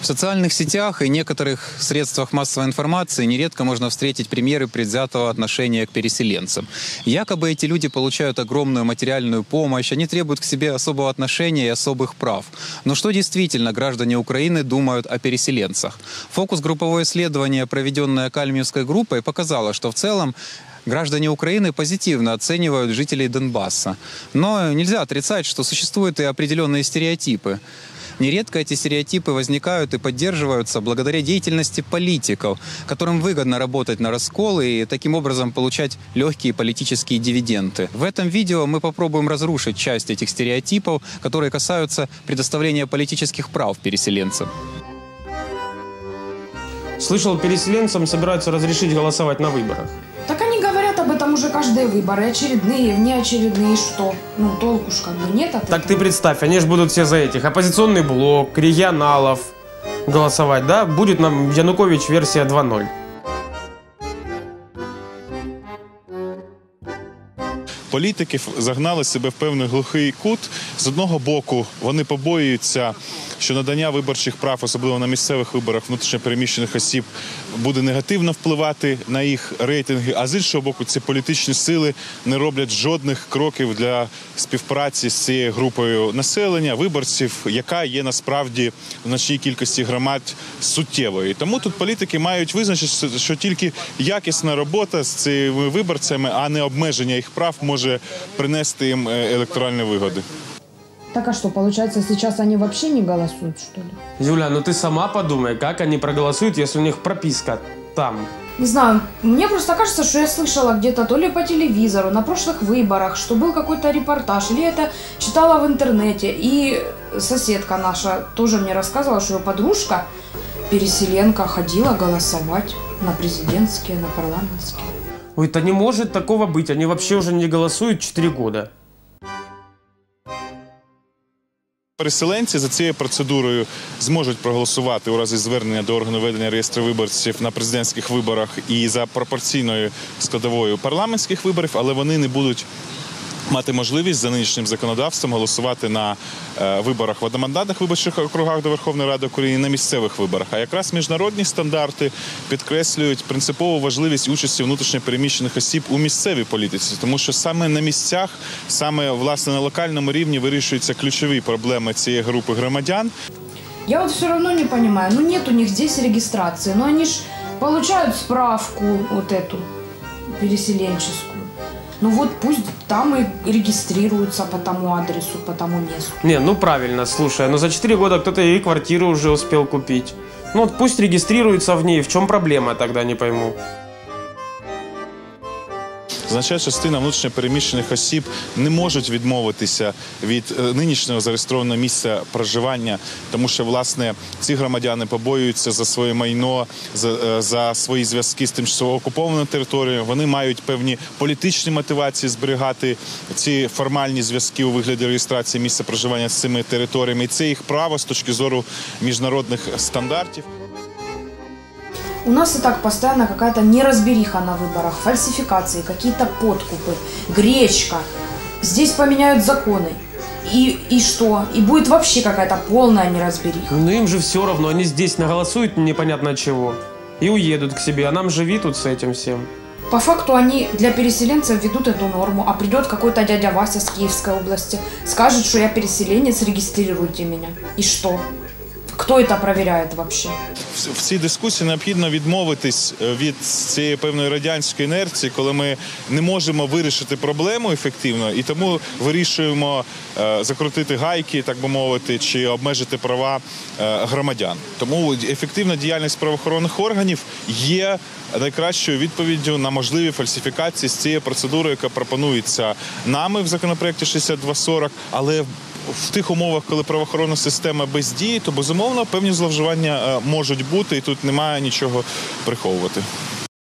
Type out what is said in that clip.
В социальных сетях и некоторых средствах массовой информации нередко можно встретить примеры предвзятого отношения к переселенцам. Якобы эти люди получают огромную материальную помощь, они требуют к себе особого отношения и особых прав. Но что действительно граждане Украины думают о переселенцах? Фокус-групповое исследование, проведенное Кальмівськой группой, показало, что в целом граждане Украины позитивно оценивают жителей Донбасса. Но нельзя отрицать, что существуют и определенные стереотипы. Нередко эти стереотипы возникают и поддерживаются благодаря деятельности политиков, которым выгодно работать на раскол и таким образом получать легкие политические дивиденды. В этом видео мы попробуем разрушить часть этих стереотипов, которые касаются предоставления политических прав переселенцам. Слышал, переселенцам собираются разрешить голосовать на выборах. Так они говорят об этом уже каждые выборы, очередные, внеочередные, что? Ну, толку ж как бы нет от этого. Так ты представь, они же будут все за этих. Оппозиционный блок, регионалов голосовать, да? Будет нам Янукович версия 2.0. Політики загнали себе в певний глухий кут. З одного боку, вони побоюються, що надання виборчих прав, особливо на місцевих виборах внутрішньо переміщених осіб, буде негативно впливати на їх рейтинги, а з іншого боку, ці політичні сили не роблять жодних кроків для співпраці з цією групою населення, виборців, яка є насправді в значній кількості громад суттєвою. Тому тут політики мають визначити, що тільки якісна робота з цими виборцями, а не обмеження їх прав, може принести їм електоральні вигоди. Так а что, получается, сейчас они вообще не голосуют, что ли? Юля, ну ты сама подумай, как они проголосуют, если у них прописка там. Не знаю, мне просто кажется, что я слышала где-то то ли по телевизору, на прошлых выборах, что был какой-то репортаж, или это читала в интернете. И соседка наша тоже мне рассказывала, что ее подружка, переселенка, ходила голосовать на президентские, на парламентские. Ой, это не может такого быть, они вообще уже не голосуют 4 года. Переселенці за цією процедурою зможуть проголосувати у разі звернення до органу ведення реєстру виборців на президентських виборах і за пропорційною складовою парламентських виборів, але вони не будуть мати можливість за нинішнім законодавством голосувати на виборах в одномандатних виборчих округах до Верховної Ради України, на місцевих виборах. А якраз міжнародні стандарти підкреслюють принципову важливість участі внутрішньо переміщених осіб у місцевій політиці, тому що саме на місцях, саме власне на локальному рівні вирішуються ключові проблеми цієї групи громадян. Я вот все равно не понимаю, ну нет у них здесь регистрации, но они ж получают справку вот эту переселенческую. Ну вот пусть там и регистрируются по тому адресу, по тому месту. Не, ну правильно, слушай, но за 4 года кто-то ей квартиру уже успел купить. Ну вот пусть регистрируется в ней, в чем проблема тогда, не пойму. Значна частина внутрішньо переміщених осіб не можуть відмовитися від нинішнього зареєстрованого місця проживання, тому що, власне, ці громадяни побоюються за своє майно, за свої зв'язки з тимчасово окупованою територією. Вони мають певні політичні мотивації зберігати ці формальні зв'язки у вигляді реєстрації місця проживання з цими територіями. І це їх право з точки зору міжнародних стандартів. У нас и так постоянно какая-то неразбериха на выборах, фальсификации, какие-то подкупы, гречка. Здесь поменяют законы. И что? И будет вообще какая-то полная неразбериха. Ну им же все равно, они здесь наголосуют непонятно чего и уедут к себе, а нам живи тут с этим всем. По факту они для переселенцев ведут эту норму, а придет какой-то дядя Вася с Киевской области, скажет, что я переселенец, регистрируйте меня. И что? Хто це перевіряє взагалі? В цій дискусії необхідно відмовитись від цієї певної радянської інерції, коли ми не можемо вирішити проблему ефективно, і тому вирішуємо закрутити гайки, так би мовити, чи обмежити права громадян. Тому ефективна діяльність правоохоронних органів є найкращою відповіддю на можливі фальсифікації з цієї процедури, яка пропонується нами в законопроекті 6240, але в тих умовах, коли правоохоронна система бездіє, то, безумовно, певні зловживання можуть бути, і тут немає нічого приховувати.